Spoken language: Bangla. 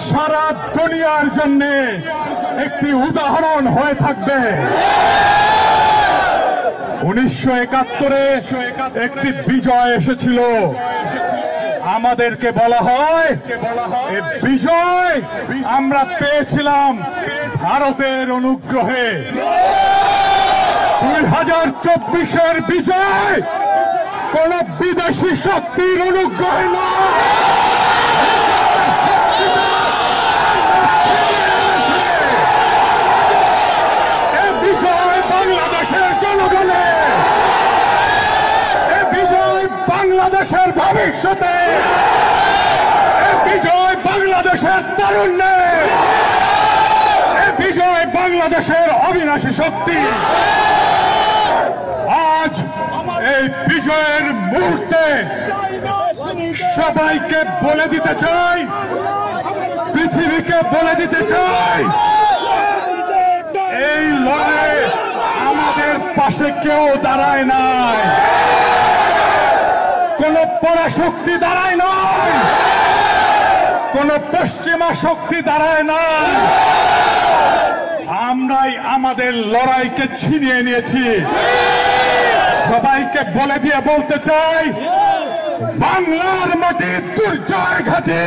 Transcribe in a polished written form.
সারা দুনিয়ার জন্য একটি উদাহরণ হয়ে থাকবে। 1971-এ একটি বিজয় এসেছিল, আমাদেরকে বলা হয় এই বিজয় আমরা পেয়েছিলাম ভারতের অনুগ্রহে। 2024-এর বিজয় কোন বিদেশি শক্তির অনুগ্রহে নয়। এই বিজয় বাংলাদেশের জনগণের, এই বিজয় বাংলাদেশের ভবিষ্যতে, এই বিজয় বাংলাদেশের তারুণ্যের, এই বিজয় বাংলাদেশের অবিনাশী শক্তি। আজ এই বিজয়ের মুহূর্তে সবাইকে বলে দিতে চাই, পৃথিবীকে বলে দিতে চাই, এই লড়াইয়ে আমাদের পাশে কেউ দাঁড়ায় নাই, কোন পরাশক্তি দাঁড়ায় নাই, কোন পশ্চিমা শক্তি দাঁড়ায় নাই। আমরাই আমাদের লড়াইকে ছিনিয়ে নিয়েছি। সবাইকে বলে দিয়ে বলতে চাই, বাংলার মাটি দুর্জয় ঘাটে।